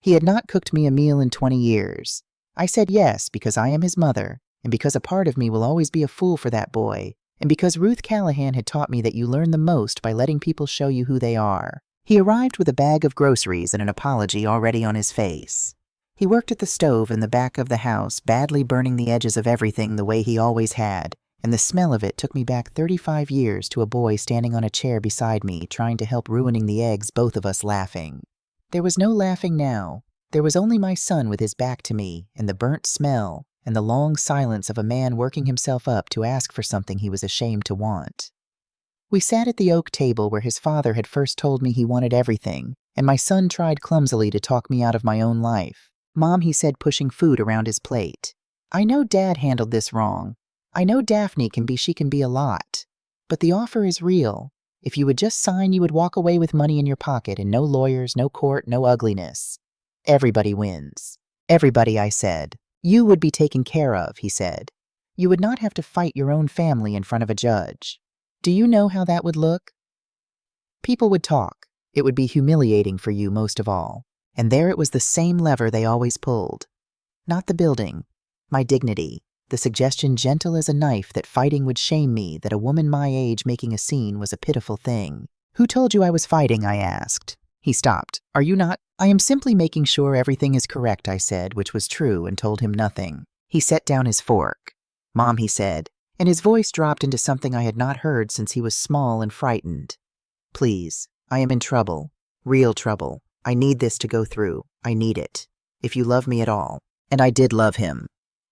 Speaker 1: He had not cooked me a meal in 20 years. I said yes because I am his mother, and because a part of me will always be a fool for that boy, and because Ruth Callahan had taught me that you learn the most by letting people show you who they are. He arrived with a bag of groceries and an apology already on his face. He worked at the stove in the back of the house, badly burning the edges of everything the way he always had, and the smell of it took me back 35 years to a boy standing on a chair beside me, trying to help ruining the eggs, both of us laughing. There was no laughing now. There was only my son with his back to me, and the burnt smell, and the long silence of a man working himself up to ask for something he was ashamed to want. We sat at the oak table where his father had first told me he wanted everything, and my son tried clumsily to talk me out of my own life. Mom, he said, pushing food around his plate. I know Dad handled this wrong. I know Daphne can be a lot. But the offer is real. If you would just sign, you would walk away with money in your pocket and no lawyers, no court, no ugliness. Everybody wins. Everybody, I said. You would be taken care of, he said. You would not have to fight your own family in front of a judge. Do you know how that would look? People would talk. It would be humiliating for you most of all. And there it was, the same lever they always pulled. Not the building. My dignity. The suggestion, gentle as a knife, that fighting would shame me, that a woman my age making a scene was a pitiful thing. Who told you I was fighting? I asked. He stopped. Are you not? I am simply making sure everything is correct, I said, which was true, and told him nothing. He set down his fork. Mom, he said, and his voice dropped into something I had not heard since he was small and frightened. Please, I am in trouble. Real trouble. I need this to go through. I need it. If you love me at all. And I did love him.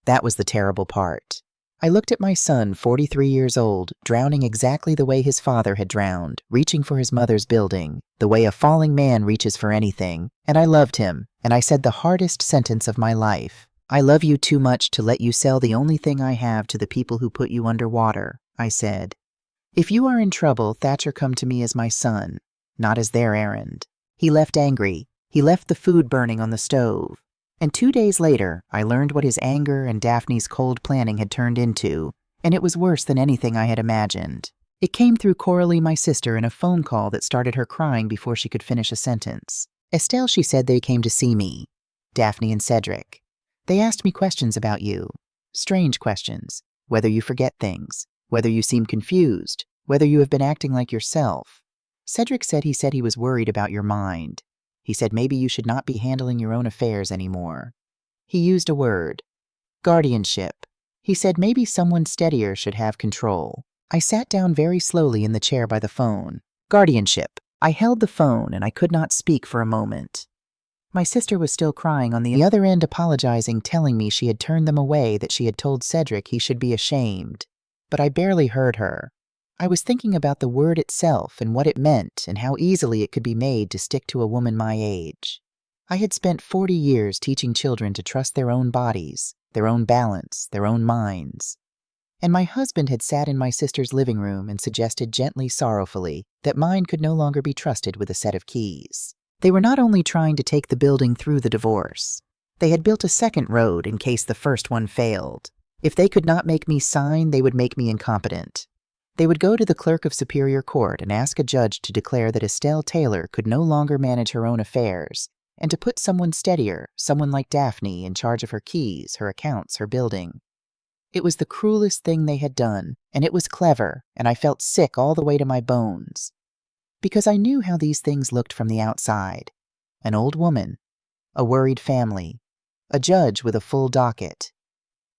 Speaker 1: That was the terrible part. I looked at my son, 43 years old, drowning exactly the way his father had drowned, reaching for his mother's building, the way a falling man reaches for anything, and I loved him, and I said the hardest sentence of my life. I love you too much to let you sell the only thing I have to the people who put you underwater, I said. If you are in trouble, Thatcher, come to me as my son, not as their errand. He left angry. He left the food burning on the stove. And 2 days later, I learned what his anger and Daphne's cold planning had turned into, and it was worse than anything I had imagined. It came through Coralie, my sister, in a phone call that started her crying before she could finish a sentence. Estelle, she said, they came to see me. Daphne and Cedric. They asked me questions about you. Strange questions. Whether you forget things. Whether you seem confused. Whether you have been acting like yourself. Cedric said he was worried about your mind. He said maybe you should not be handling your own affairs anymore. He used a word. Guardianship. He said maybe someone steadier should have control. I sat down very slowly in the chair by the phone. Guardianship. I held the phone and I could not speak for a moment. My sister was still crying on the other end, apologizing, telling me she had turned them away, that she had told Cedric he should be ashamed. But I barely heard her. I was thinking about the word itself and what it meant and how easily it could be made to stick to a woman my age. I had spent 40 years teaching children to trust their own bodies, their own balance, their own minds. And my husband had sat in my sister's living room and suggested gently, sorrowfully, that mine could no longer be trusted with a set of keys. They were not only trying to take the building through the divorce. They had built a second road in case the first one failed. If they could not make me sign, they would make me incompetent. They would go to the clerk of Superior Court and ask a judge to declare that Estelle Taylor could no longer manage her own affairs, and to put someone steadier, someone like Daphne, in charge of her keys, her accounts, her building. It was the cruelest thing they had done, and it was clever, and I felt sick all the way to my bones. Because I knew how these things looked from the outside. An old woman, a worried family, a judge with a full docket.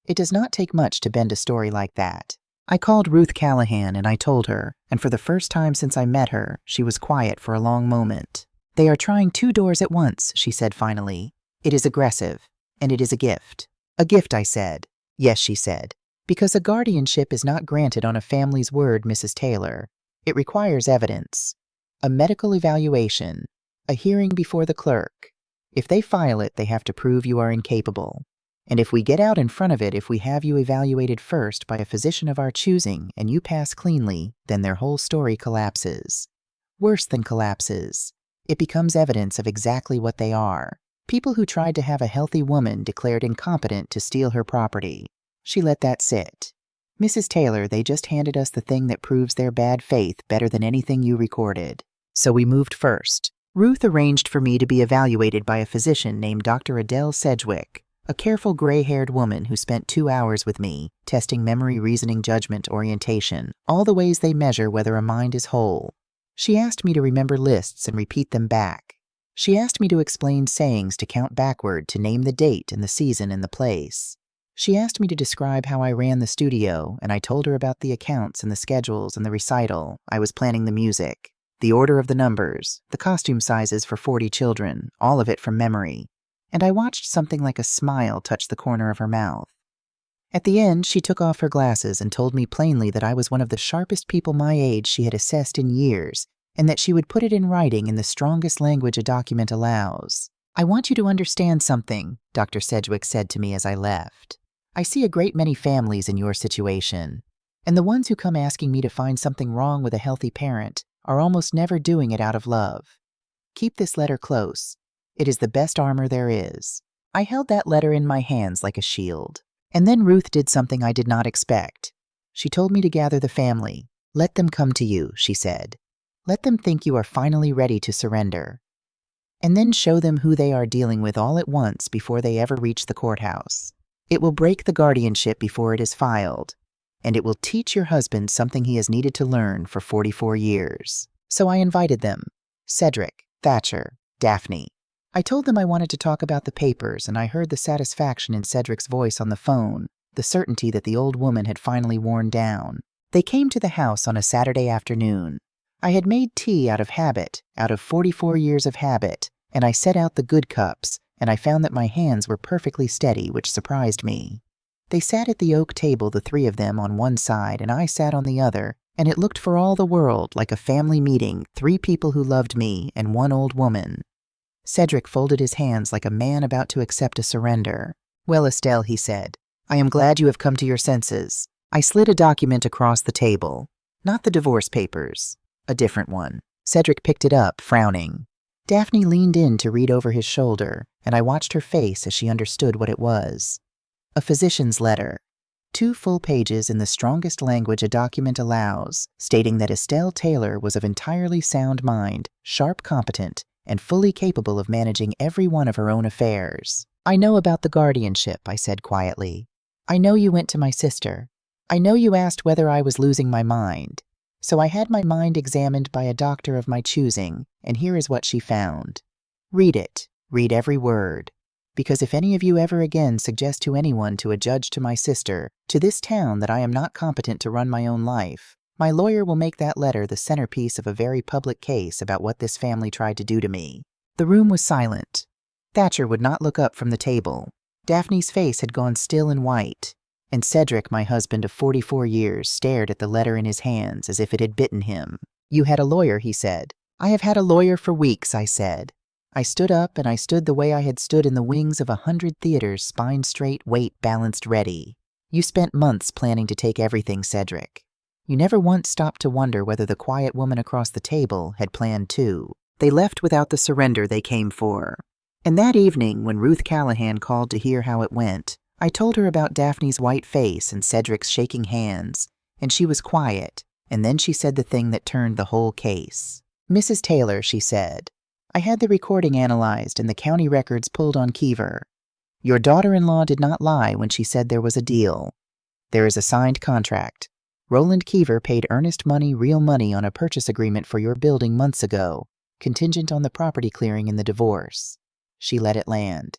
Speaker 1: It does not take much to bend a story like that. I called Ruth Callahan and I told her, and for the first time since I met her, she was quiet for a long moment. They are trying 2 doors at once, she said finally. It is aggressive, and it is a gift. A gift, I said. Yes, she said. Because a guardianship is not granted on a family's word, Mrs. Taylor. It requires evidence. A medical evaluation. A hearing before the clerk. If they file it, they have to prove you are incapable. And if we get out in front of it, if we have you evaluated first by a physician of our choosing and you pass cleanly, then their whole story collapses. Worse than collapses. It becomes evidence of exactly what they are. People who tried to have a healthy woman declared incompetent to steal her property. She let that sit. Mrs. Taylor, they just handed us the thing that proves their bad faith better than anything you recorded. So we moved first. Ruth arranged for me to be evaluated by a physician named Dr. Adele Sedgwick, a careful gray-haired woman who spent 2 hours with me, testing memory, reasoning, judgment, orientation, all the ways they measure whether a mind is whole. She asked me to remember lists and repeat them back. She asked me to explain sayings, to count backward, to name the date and the season and the place. She asked me to describe how I ran the studio, and I told her about the accounts and the schedules and the recital. I was planning the music, the order of the numbers, the costume sizes for 40 children, all of it from memory. And I watched something like a smile touch the corner of her mouth. At the end, she took off her glasses and told me plainly that I was one of the sharpest people my age she had assessed in years, and that she would put it in writing in the strongest language a document allows. "I want you to understand something," Dr. Sedgwick said to me as I left. "I see a great many families in your situation, and the ones who come asking me to find something wrong with a healthy parent are almost never doing it out of love. Keep this letter close. It is the best armor there is." I held that letter in my hands like a shield. And then Ruth did something I did not expect. She told me to gather the family. "Let them come to you," she said. "Let them think you are finally ready to surrender. And then show them who they are dealing with all at once before they ever reach the courthouse. It will break the guardianship before it is filed, and it will teach your husband something he has needed to learn for 44 years. So I invited them: Cedric, Thatcher, Daphne. I told them I wanted to talk about the papers, and I heard the satisfaction in Cedric's voice on the phone, the certainty that the old woman had finally worn down. They came to the house on a Saturday afternoon. I had made tea out of habit, out of 44 years of habit, and I set out the good cups, and I found that my hands were perfectly steady, which surprised me. They sat at the oak table, the 3 of them on one side, and I sat on the other, and it looked for all the world like a family meeting, 3 people who loved me and 1 old woman. Cedric folded his hands like a man about to accept a surrender. "Well, Estelle," he said, "I am glad you have come to your senses." I slid a document across the table. Not the divorce papers. A different one. Cedric picked it up, frowning. Daphne leaned in to read over his shoulder, and I watched her face as she understood what it was. A physician's letter. 2 full pages in the strongest language a document allows, stating that Estelle Taylor was of entirely sound mind, sharp, competent, and fully capable of managing every one of her own affairs. "I know about the guardianship," I said quietly. "I know you went to my sister. I know you asked whether I was losing my mind. So I had my mind examined by a doctor of my choosing, and here is what she found. Read it. Read every word. Because if any of you ever again suggest to anyone, to a judge, to my sister, to this town, that I am not competent to run my own life, my lawyer will make that letter the centerpiece of a very public case about what this family tried to do to me." The room was silent. Thatcher would not look up from the table. Daphne's face had gone still and white, and Cedric, my husband of 44 years, stared at the letter in his hands as if it had bitten him. "You had a lawyer," he said. "I have had a lawyer for weeks," I said. I stood up, and I stood the way I had stood in the wings of 100 theaters, spine straight, weight balanced, ready. "You spent months planning to take everything, Cedric. You never once stopped to wonder whether the quiet woman across the table had planned too. They left without the surrender they came for. And that evening, when Ruth Callahan called to hear how it went, I told her about Daphne's white face and Cedric's shaking hands, and she was quiet, and then she said the thing that turned the whole case. "Mrs. Taylor," she said, "I had the recording analyzed and the county records pulled on Keever. Your daughter-in-law did not lie when she said there was a deal. There is a signed contract. Roland Keever paid earnest money, real money, on a purchase agreement for your building months ago, contingent on the property clearing in the divorce." She let it land.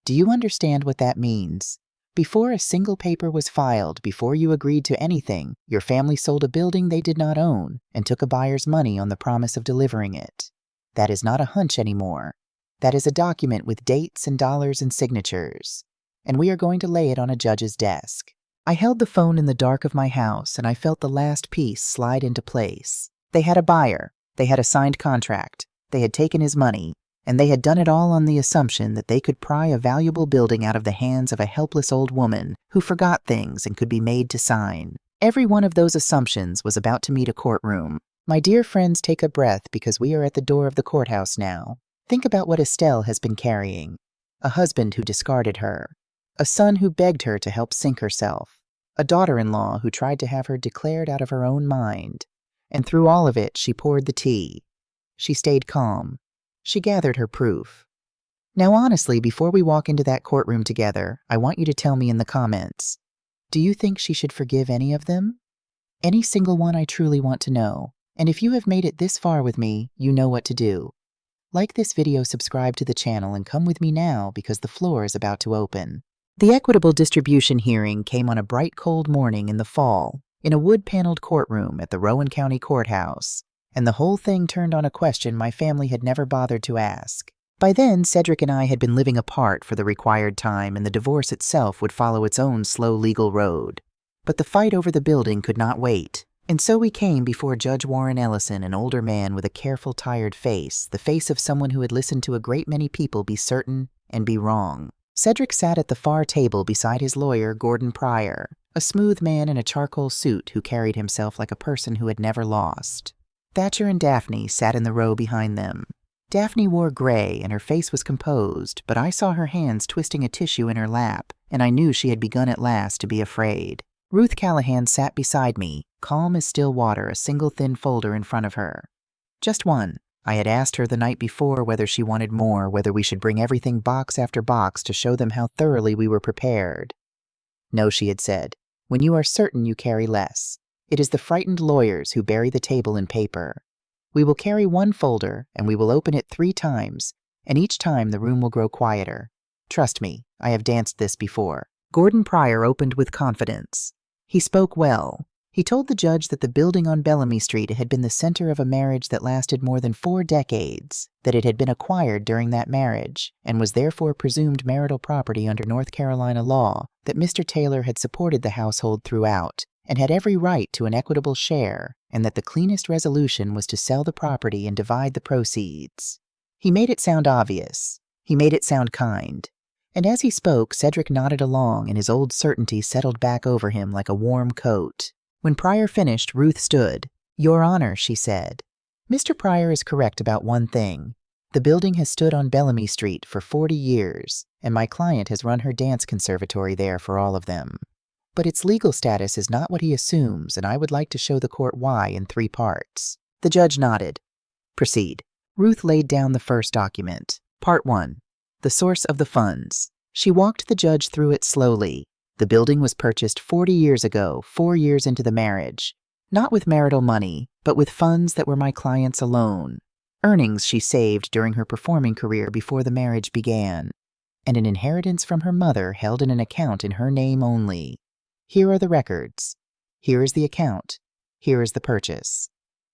Speaker 1: "Do you understand what that means? Before a single paper was filed, before you agreed to anything, your family sold a building they did not own and took a buyer's money on the promise of delivering it. That is not a hunch anymore. That is a document with dates and dollars and signatures. And we are going to lay it on a judge's desk." I held the phone in the dark of my house, and I felt the last piece slide into place. They had a buyer. They had a signed contract. They had taken his money. And they had done it all on the assumption that they could pry a valuable building out of the hands of a helpless old woman who forgot things and could be made to sign. Every one of those assumptions was about to meet a courtroom. My dear friends, take a breath, because we are at the door of the courthouse now. Think about what Estelle has been carrying. A husband who discarded her. A son who begged her to help sink herself. A daughter-in-law who tried to have her declared out of her own mind. And through all of it, she poured the tea. She stayed calm. She gathered her proof. Now honestly, before we walk into that courtroom together, I want you to tell me in the comments, do you think she should forgive any of them? Any single one? I truly want to know. And if you have made it this far with me, you know what to do. Like this video, subscribe to the channel, and come with me now because the floor is about to open. The equitable distribution hearing came on a bright cold morning in the fall in a wood-paneled courtroom at the Rowan County Courthouse, and the whole thing turned on a question my family had never bothered to ask. By then, Cedric and I had been living apart for the required time, and the divorce itself would follow its own slow legal road. But the fight over the building could not wait, and so we came before Judge Warren Ellison, an older man with a careful, tired face, the face of someone who had listened to a great many people be certain and be wrong. Cedric sat at the far table beside his lawyer, Gordon Pryor, a smooth man in a charcoal suit who carried himself like a person who had never lost. Thatcher and Daphne sat in the row behind them. Daphne wore gray and her face was composed, but I saw her hands twisting a tissue in her lap, and I knew she had begun at last to be afraid. Ruth Callahan sat beside me, calm as still water, a single thin folder in front of her. Just one. I had asked her the night before whether she wanted more, whether we should bring everything box after box to show them how thoroughly we were prepared. No, she had said. When you are certain, you carry less. It is the frightened lawyers who bury the table in paper. We will carry one folder, and we will open it 3 times, and each time the room will grow quieter. Trust me, I have danced this before. Gordon Pryor opened with confidence. He spoke well. He told the judge that the building on Bellamy Street had been the center of a marriage that lasted more than 4 decades, that it had been acquired during that marriage, and was therefore presumed marital property under North Carolina law, that Mr. Taylor had supported the household throughout, and had every right to an equitable share, and that the cleanest resolution was to sell the property and divide the proceeds. He made it sound obvious. He made it sound kind. And as he spoke, Cedric nodded along, and his old certainty settled back over him like a warm coat. When Pryor finished, Ruth stood. "Your Honor," she said. "Mr. Pryor is correct about one thing. The building has stood on Bellamy Street for 40 years, and my client has run her dance conservatory there for all of them. But its legal status is not what he assumes, and I would like to show the court why in 3 parts. The judge nodded. "Proceed." Ruth laid down the first document. Part 1. The source of the funds. She walked the judge through it slowly. The building was purchased 40 years ago, 4 years into the marriage. Not with marital money, but with funds that were my client's alone. Earnings she saved during her performing career before the marriage began. And an inheritance from her mother held in an account in her name only. Here are the records. Here is the account. Here is the purchase.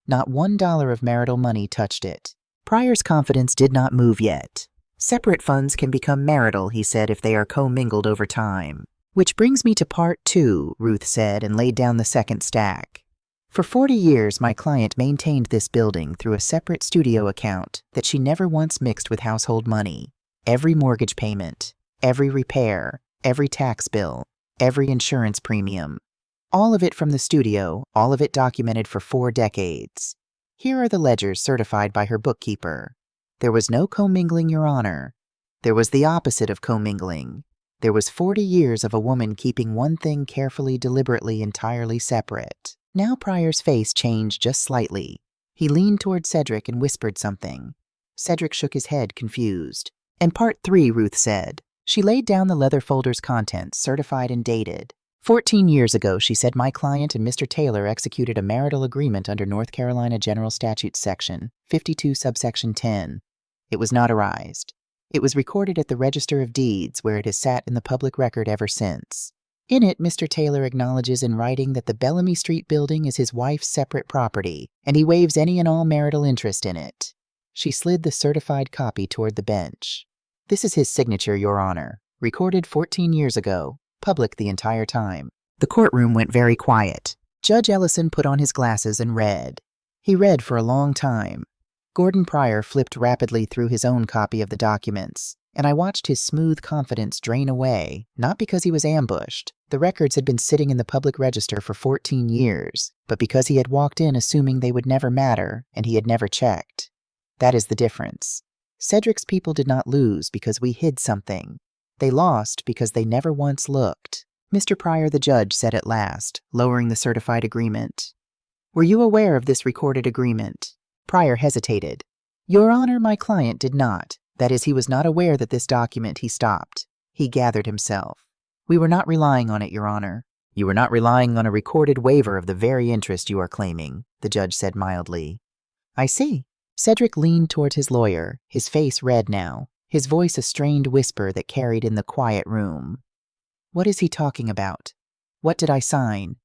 Speaker 1: Not $1 of marital money touched it. Pryor's confidence did not move yet. Separate funds can become marital, he said, if they are commingled over time. Which brings me to part 2, Ruth said, and laid down the second stack. For 40 years, my client maintained this building through a separate studio account that she never once mixed with household money. Every mortgage payment, every repair, every tax bill, every insurance premium. All of it from the studio, all of it documented for 4 decades. Here are the ledgers certified by her bookkeeper. There was no commingling, Your Honor. There was the opposite of commingling. There was 40 years of a woman keeping one thing carefully, deliberately, entirely separate. Now Pryor's face changed just slightly. He leaned toward Cedric and whispered something. Cedric shook his head, confused. And part 3, Ruth said. She laid down the leather folder's contents, certified and dated. 14 years ago, she said, my client and Mr. Taylor executed a marital agreement under North Carolina General Statutes Section 52 subsection 10. It was notarized. It was recorded at the Register of Deeds, where it has sat in the public record ever since. In it, Mr. Taylor acknowledges in writing that the Bellamy Street building is his wife's separate property, and he waives any and all marital interest in it. She slid the certified copy toward the bench. This is his signature, Your Honor. Recorded 14 years ago. Public the entire time. The courtroom went very quiet. Judge Ellison put on his glasses and read. He read for a long time. Gordon Pryor flipped rapidly through his own copy of the documents, and I watched his smooth confidence drain away, not because he was ambushed. The records had been sitting in the public register for 14 years, but because he had walked in assuming they would never matter, and he had never checked. That is the difference. Cedric's people did not lose because we hid something. They lost because they never once looked. Mr. Pryor, the judge, said at last, lowering the certified agreement. Were you aware of this recorded agreement? Pryor hesitated. Your Honor, my client did not. That is, he was not aware that this document. He stopped. He gathered himself. We were not relying on it, Your Honor. You were not relying on a recorded waiver of the very interest you are claiming, the judge said mildly. I see. Cedric leaned toward his lawyer, his face red now, his voice a strained whisper that carried in the quiet room. What is he talking about? What did I sign?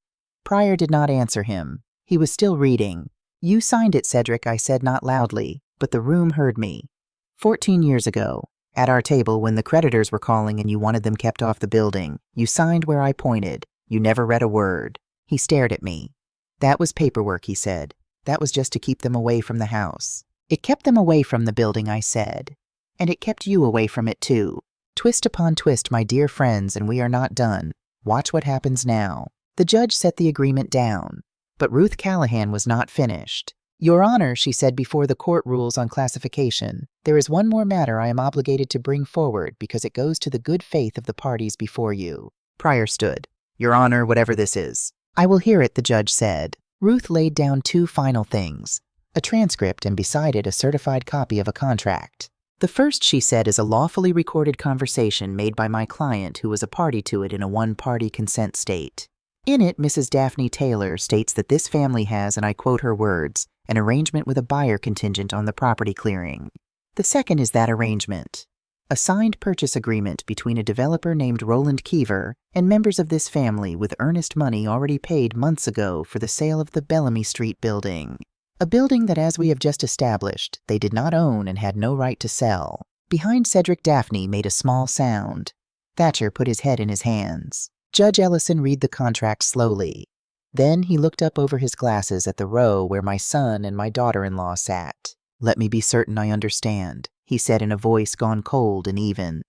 Speaker 1: Pryor did not answer him. He was still reading. You signed it, Cedric, I said not loudly, but the room heard me. 14 years ago, at our table when the creditors were calling and you wanted them kept off the building, you signed where I pointed. You never read a word. He stared at me. That was paperwork, he said. That was just to keep them away from the house. It kept them away from the building, I said. And it kept you away from it too. Twist upon twist, my dear friends, and we are not done. Watch what happens now. The judge set the agreement down. But Ruth Callahan was not finished. Your Honor, she said before the court rules on classification, there is one more matter I am obligated to bring forward because it goes to the good faith of the parties before you. Pryor stood. Your Honor, whatever this is. I will hear it, the judge said. Ruth laid down two final things, a transcript and beside it a certified copy of a contract. The first, she said, is a lawfully recorded conversation made by my client who was a party to it in a one-party consent state. In it, Mrs. Daphne Taylor states that this family has, and I quote her words, an arrangement with a buyer contingent on the property clearing. The second is that arrangement. A signed purchase agreement between a developer named Roland Keever and members of this family with earnest money already paid months ago for the sale of the Bellamy Street building. A building that, as we have just established, they did not own and had no right to sell. Behind Cedric, Daphne made a small sound. Thatcher put his head in his hands. Judge Ellison read the contract slowly. Then he looked up over his glasses at the row where my son and my daughter-in-law sat. Let me be certain I understand, he said in a voice gone cold and even.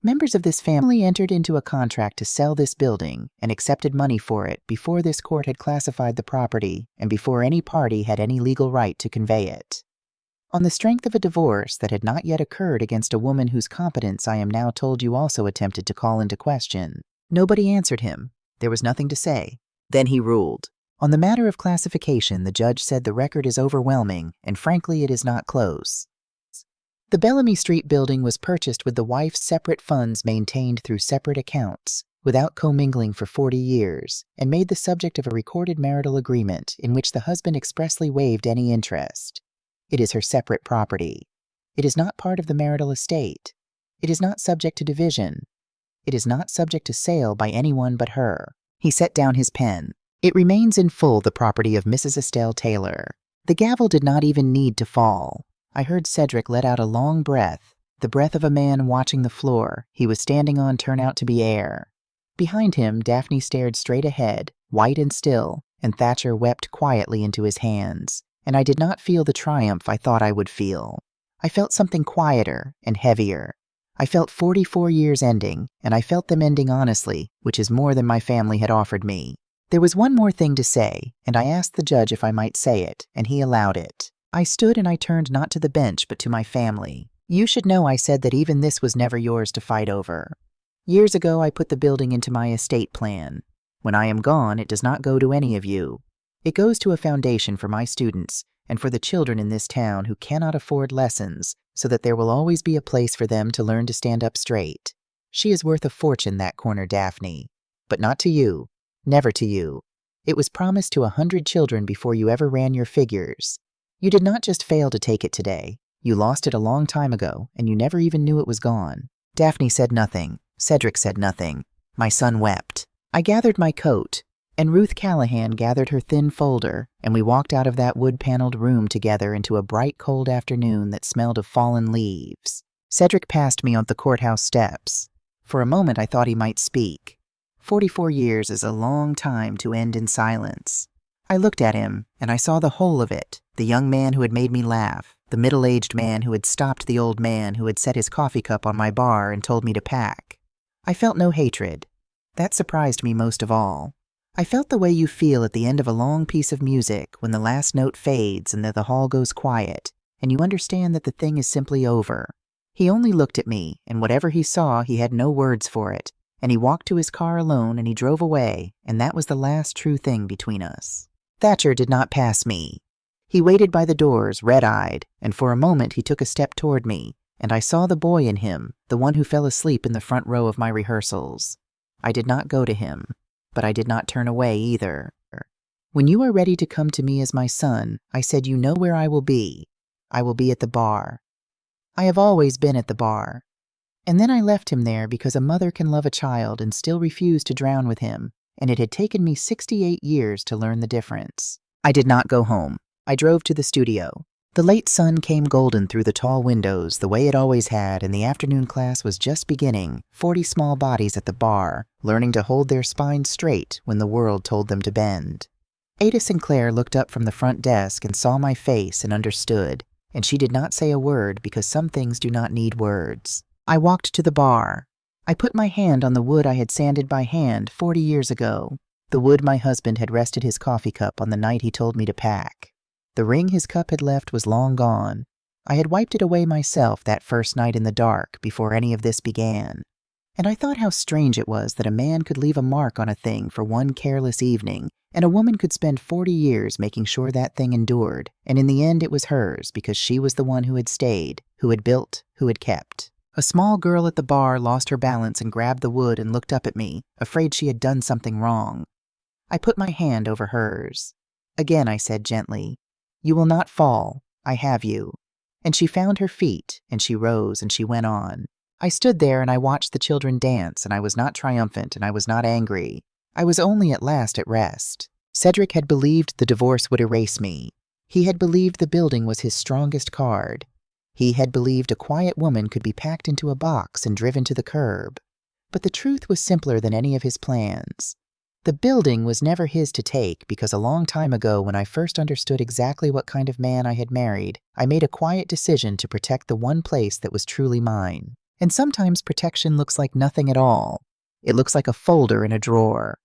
Speaker 1: Members of this family entered into a contract to sell this building and accepted money for it before this court had classified the property and before any party had any legal right to convey it. On the strength of a divorce that had not yet occurred against a woman whose competence I am now told you also attempted to call into question. Nobody answered him. There was nothing to say. Then he ruled. On the matter of classification, the judge said the record is overwhelming, and frankly it is not close. The Bellamy Street building was purchased with the wife's separate funds maintained through separate accounts, without commingling for 40 years, and made the subject of a recorded marital agreement in which the husband expressly waived any interest. It is her separate property. It is not part of the marital estate. It is not subject to division. It is not subject to sale by anyone but her. He set down his pen. It remains in full the property of Mrs. Estelle Taylor. The gavel did not even need to fall. I heard Cedric let out a long breath, the breath of a man watching the floor he was standing on turn out to be air. Behind him, Daphne stared straight ahead, white and still, and Thatcher wept quietly into his hands, and I did not feel the triumph I thought I would feel. I felt something quieter and heavier. I felt 44 years ending, and I felt them ending honestly, which is more than my family had offered me. There was one more thing to say, and I asked the judge if I might say it, and he allowed it. I stood and I turned not to the bench but to my family. You should know, I said, that even this was never yours to fight over. Years ago I put the building into my estate plan. When I am gone, it does not go to any of you. It goes to a foundation for my students and for the children in this town who cannot afford lessons, so that there will always be a place for them to learn to stand up straight. She is worth a fortune, that corner, Daphne. But not to you. Never to you. It was promised to 100 children before you ever ran your figures. You did not just fail to take it today. You lost it a long time ago, and you never even knew it was gone. Daphne said nothing. Cedric said nothing. My son wept. I gathered my coat, and Ruth Callahan gathered her thin folder, and we walked out of that wood-paneled room together into a bright, cold afternoon that smelled of fallen leaves. Cedric passed me on the courthouse steps. For a moment I thought he might speak. 44 years is a long time to end in silence. I looked at him, and I saw the whole of it, the young man who had made me laugh, the middle-aged man who had stopped the old man who had set his coffee cup on my bar and told me to pack. I felt no hatred. That surprised me most of all. I felt the way you feel at the end of a long piece of music when the last note fades and the hall goes quiet, and you understand that the thing is simply over. He only looked at me, and whatever he saw, he had no words for it, and he walked to his car alone and he drove away, and that was the last true thing between us. Thatcher did not pass me. He waited by the doors, red-eyed, and for a moment he took a step toward me, and I saw the boy in him, the one who fell asleep in the front row of my rehearsals. I did not go to him, but I did not turn away either. When you are ready to come to me as my son, I said, you know where I will be. I will be at the bar. I have always been at the bar. And then I left him there because a mother can love a child and still refuse to drown with him, and it had taken me 68 years to learn the difference. I did not go home. I drove to the studio. The late sun came golden through the tall windows the way it always had, and the afternoon class was just beginning, 40 small bodies at the bar, learning to hold their spines straight when the world told them to bend. Ada Sinclair looked up from the front desk and saw my face and understood, and she did not say a word because some things do not need words. I walked to the bar. I put my hand on the wood I had sanded by hand 40 years ago, the wood my husband had rested his coffee cup on the night he told me to pack. The ring his cup had left was long gone. I had wiped it away myself that first night in the dark before any of this began. And I thought how strange it was that a man could leave a mark on a thing for one careless evening, and a woman could spend 40 years making sure that thing endured, and in the end it was hers because she was the one who had stayed, who had built, who had kept. A small girl at the bar lost her balance and grabbed the wood and looked up at me, afraid she had done something wrong. I put my hand over hers. Again I said gently, "You will not fall. I have you." And she found her feet, and she rose, and she went on. I stood there and I watched the children dance, and I was not triumphant and I was not angry. I was only at last at rest. Cedric had believed the divorce would erase me. He had believed the building was his strongest card. He had believed a quiet woman could be packed into a box and driven to the curb. But the truth was simpler than any of his plans. The building was never his to take because a long time ago, when I first understood exactly what kind of man I had married, I made a quiet decision to protect the one place that was truly mine. And sometimes protection looks like nothing at all. It looks like a folder in a drawer.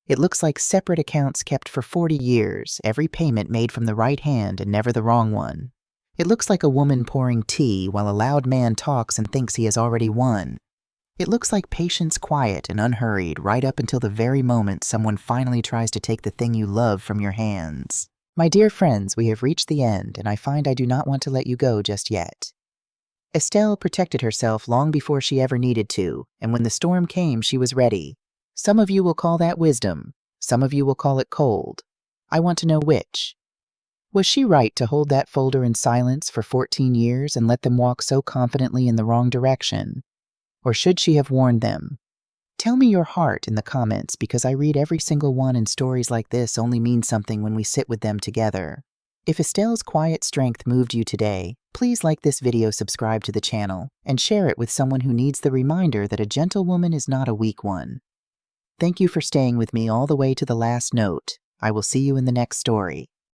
Speaker 1: It looks like separate accounts kept for 40 years, every payment made from the right hand and never the wrong one. It looks like a woman pouring tea while a loud man talks and thinks he has already won. It looks like patience, quiet and unhurried, right up until the very moment someone finally tries to take the thing you love from your hands. My dear friends, we have reached the end, and I find I do not want to let you go just yet. Estelle protected herself long before she ever needed to, and when the storm came, she was ready. Some of you will call that wisdom. Some of you will call it cold. I want to know which. Was she right to hold that folder in silence for 14 years and let them walk so confidently in the wrong direction? Or should she have warned them? Tell me your heart in the comments, because I read every single one, and stories like this only mean something when we sit with them together. If Estelle's quiet strength moved you today, please like this video, subscribe to the channel, and share it with someone who needs the reminder that a gentle woman is not a weak one. Thank you for staying with me all the way to the last note. I will see you in the next story.